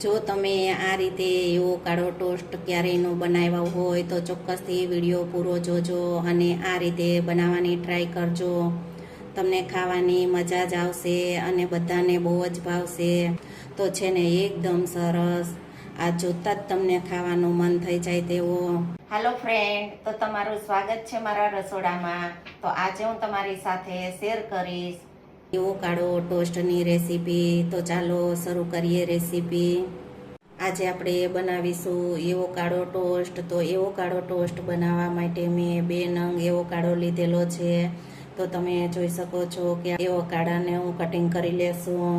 જો તમે આ રીતે એવોકાડો ટોસ્ટ ક્યારેય ન બનાવ્યો હોય તો ચોક્કસથી વિડીયો પૂરો જોજો અને આ રીતે બનાવવાની ટ્રાય કરજો. તમને ખાવાની મજા જ આવશે અને બધાને બહુ જ ભાવશે. તો છે ને એકદમ સરસ, આ જોતા જ તમને ખાવાનું મન થઈ જાય તેવો. હાલો ફ્રેન્ડ, તો તમારું સ્વાગત છે મારા રસોડામાં. તો આજે હું તમારી સાથે શેર કરીશ એવોકાડો ટોસ્ટની રેસીપી. તો ચાલો શરૂ કરીએ રેસીપી. આજે આપણે બનાવીશું એવોકાડો ટોસ્ટ. તો એવોકાડો ટોસ્ટ બનાવવા માટે મેં 2 નંગ એવોકાડો લીધેલો છે. તો તમે જોઈ શકો છો કે એવોકાડાને હું કટિંગ કરી લેશું.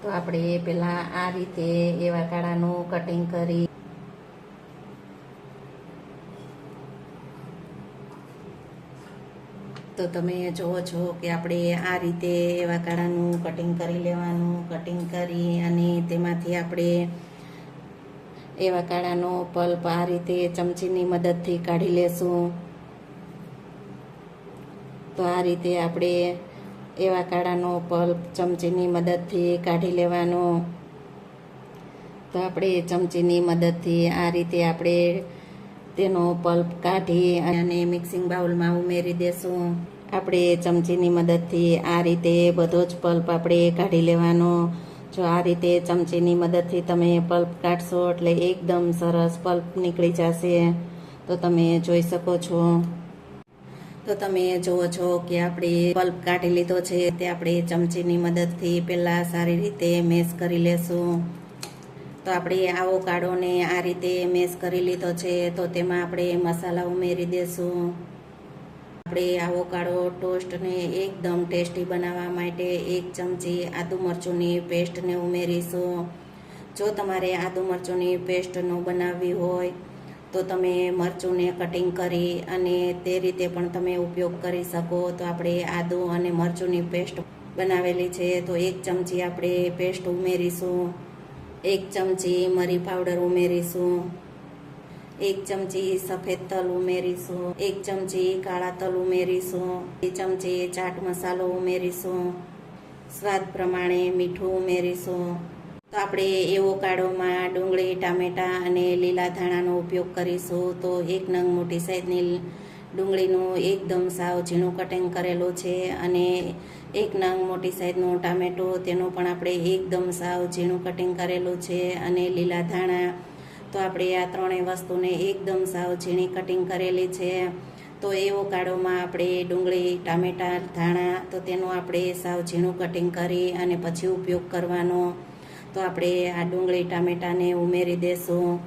તો આપણે પેલા આ રીતે એવોકાડાનું કટિંગ કરી તો તમે જોવો છો કે આપણે આ રીતે એવોકાડાનું કટિંગ કરી લેવાનું. કટિંગ કરી અને તેમાંથી આપણે એવોકાડાનો પલ્પ આ રીતે ચમચીની મદદથી કાઢી લેશું. તો આ રીતે આપણે એવોકાડાનો પલ્પ ચમચીની મદદથી કાઢી લેવાનો. તો આપણે ચમચીની મદદથી આ રીતે આપણે તેનો પલ્પ કાઢી અને મિક્સિંગ બાઉલમાં ઉમેરી દેશું. આપણે ચમચીની મદદથી આ રીતે બધો જ પલ્પ આપણે કાઢી લેવાનો. જો આ રીતે ચમચીની મદદથી તમે પલ્પ કાઢશો એટલે એકદમ સરસ પલ્પ નીકળી જશે. તો તમે જોઈ શકો છો. તો તમે જુઓ છો કે આપણે પલ્પ કાઢી લીધો છે. તે આપણે ચમચીની મદદથી પહેલાં સારી રીતે મેશ કરી લેશું. તો આપણે એવોકાડોને આ રીતે મેશ કરી લીધો છે. તો તેમાં આપણે મસાલા ઉમેરી દેશું. આપણે એવોકાડો ટોસ્ટને એકદમ ટેસ્ટી બનાવવા માટે 1 ચમચી આદુ મરચુંની પેસ્ટને ઉમેરીશું. જો તમારે આદુ મરચુંની પેસ્ટ ન બનાવવી હોય તો તમે મરચુંને કટિંગ કરી અને તે રીતે પણ તમે ઉપયોગ કરી શકો. તો આપણે આદુ અને મરચુંની પેસ્ટ બનાવેલી છે. તો 1 ચમચી આપણે પેસ્ટ ઉમેરીશું. 1 ચમચી મરી પાવડર ઉમેરીશું. 1 ચમચી સફેદ તલ ઉમેરીશું. 1 ચમચી કાળા તલ ઉમેરીશું. 2 ચમચી ચાટ મસાલો ઉમેરીશું. સ્વાદ પ્રમાણે મીઠું ઉમેરીશું. તો આપણે એવોકાડોમાં ડુંગળી, ટામેટા અને લીલા ધાણાનો ઉપયોગ કરીશું. તો 1 નંગ મોટી સાઈઝની ડુંગળીનું એકદમ સાવ ઝીણું કટિંગ કરેલું છે અને 1 નંગ મોટી સાઈઝનું ટામેટું, તેનું પણ આપણે એકદમ સાવ ઝીણું કટિંગ કરેલું છે અને લીલા ધાણા. તો આપણે આ ત્રણેય વસ્તુને એકદમ સાવ ઝીણી કટિંગ કરેલી છે. તો એવોકાડોમાં આપણે ડુંગળી, ટામેટા, ધાણા, તો તેનું આપણે સાવ ઝીણું કટિંગ કરી અને પછી ઉપયોગ કરવાનો. તો આપણે આ ડુંગળી, ટામેટાને ઉમેરી દેશું.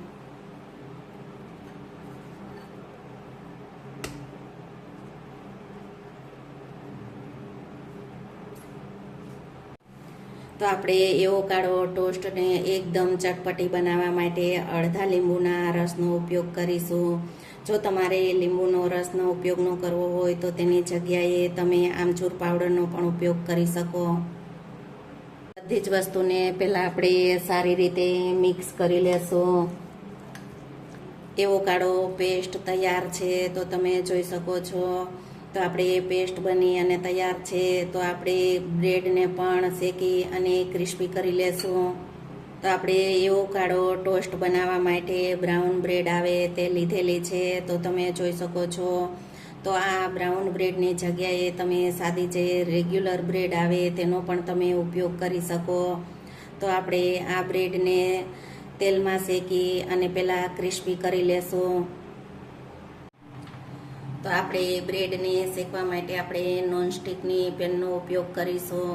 તો આપણે એવોકાડો ટોસ્ટને એકદમ ચટપટી બનાવવા માટે અડધા લીંબુના રસનો ઉપયોગ કરીશું. જો તમારે લીંબુનો રસનો ઉપયોગ ન કરવો હોય તો તેની જગ્યાએ તમે આમચૂર પાવડરનો પણ ઉપયોગ કરી શકો. બધી જ વસ્તુને પહેલાં આપણે સારી રીતે મિક્સ કરી લેશું. એવોકાડો પેસ્ટ તૈયાર છે. તો તમે જોઈ શકો છો. તો આપણે પેસ્ટ બની અને તૈયાર છે. તો આપણે બ્રેડને પણ શેકી અને ક્રિસ્પી કરી લેશું. તો આપણે એવોકાડો ટોસ્ટ બનાવવા માટે બ્રાઉન બ્રેડ આવે તે લીધેલી છે. તો તમે જોઈ શકો છો. તો આ બ્રાઉન બ્રેડની જગ્યાએ તમે સાદી જે રેગ્યુલર બ્રેડ આવે તેનો પણ તમે ઉપયોગ કરી શકો. તો આપણે આ બ્રેડને તેલમાં શેકી અને પહેલાં ક્રિસ્પી કરી લેશું. તો આપણે બ્રેડને શેકવા માટે આપણે નોનસ્ટિકની પેનનો ઉપયોગ કરીશું.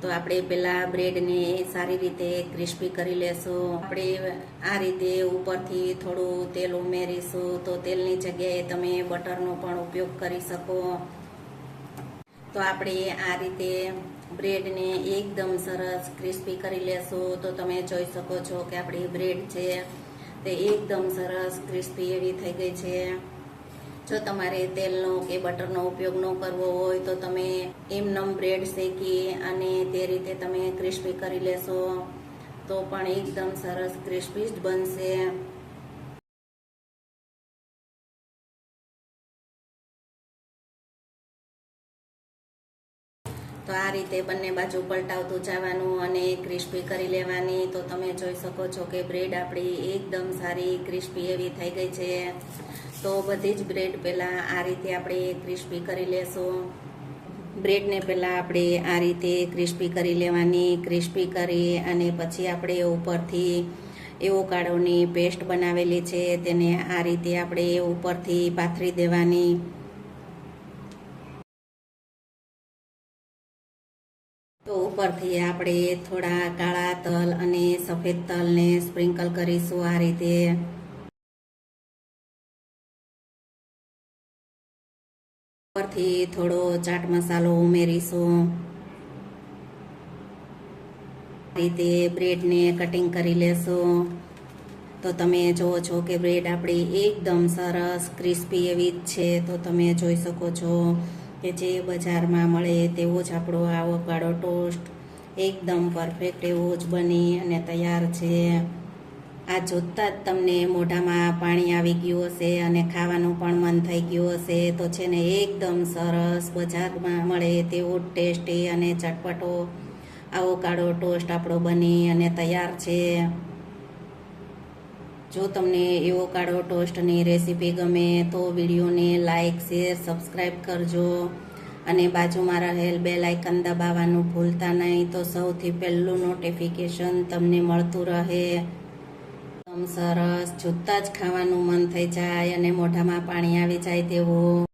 તો આપણે પહેલાં બ્રેડને સારી રીતે ક્રિસ્પી કરી લેશું. આપણે આ રીતે ઉપરથી થોડું તેલ ઉમેરીશું. તો તેલની જગ્યાએ તમે બટરનો પણ ઉપયોગ કરી શકો. તો આપણે આ રીતે બ્રેડને એકદમ સરસ ક્રિસ્પી કરી લેશું. તો તમે જોઈ શકો છો કે આપણી બ્રેડ છે તે એકદમ સરસ ક્રિસ્પી એવી થઈ ગઈ છે. જો તમારે તેલનો કે બટરનો ઉપયોગ ન કરવો હોય તો તમે એમનેમ બ્રેડ શેકી અને તે રીતે તમે ક્રિસ્પી કરી લેશો તો પણ એકદમ સરસ ક્રિસ્પી જ બનશે. તો આ રીતે બંને બાજુ પલટાવતું જવાનું અને ક્રિસ્પી કરી લેવાની. તો તમે જોઈ શકો છો કે બ્રેડ આપણી એકદમ સારી ક્રિસ્પી એવી થઈ ગઈ છે. તો બધી જ બ્રેડ પહેલાં આ રીતે આપણે ક્રિસ્પી કરી લેશું. બ્રેડને પહેલાં આપણે આ રીતે ક્રિસ્પી કરી લેવાની. ક્રિસ્પી કરી અને પછી આપણે ઉપરથી એવોકાડોની પેસ્ટ બનાવેલી છે તેને આ રીતે આપણે ઉપરથી પાથરી દેવાની. તો ઉપરથી આપણે થોડા કાળા તલ અને સફેદ તલને સ્પ્રિંકલ કરીશું આ રીતે. ઉપરથી થોડો ચાટ મસાલો ઉમેરીશું. આ રીતે બ્રેડને કટિંગ કરી લેશું. તો તમે જુઓ છો કે બ્રેડ આપણી એકદમ સરસ ક્રિસ્પી એવી જ છે. તો તમે જોઈ શકો છો કે જે બજારમાં મળે તેવો જ આપણો એવોકાડો ટોસ્ટ એકદમ પરફેક્ટ એવો જ બની અને તૈયાર છે. આ જોતાં જ તમને મોઢામાં પાણી આવી ગયું હશે અને ખાવાનું પણ મન થઈ ગયું હશે. તો છે ને એકદમ સરસ બજારમાં મળે તેવો ટેસ્ટી અને ચટપટો એવોકાડો ટોસ્ટ આપણો બની અને તૈયાર છે. જો તમને એવોકાડો ટોસ્ટની રેસીપી ગમે તો વિડીયોને લાઇક, શેર, સબસ્ક્રાઈબ કરજો અને બાજુમાં રહેલ બેલ આઇકન દબાવવાનું ભૂલતા નહીં. તો સૌથી પહેલું નોટિફિકેશન તમને મળતું રહે. એકદમ સરસ જોતાં જ ખાવાનું મન થઈ જાય અને મોઢામાં પાણી આવી જાય તેવું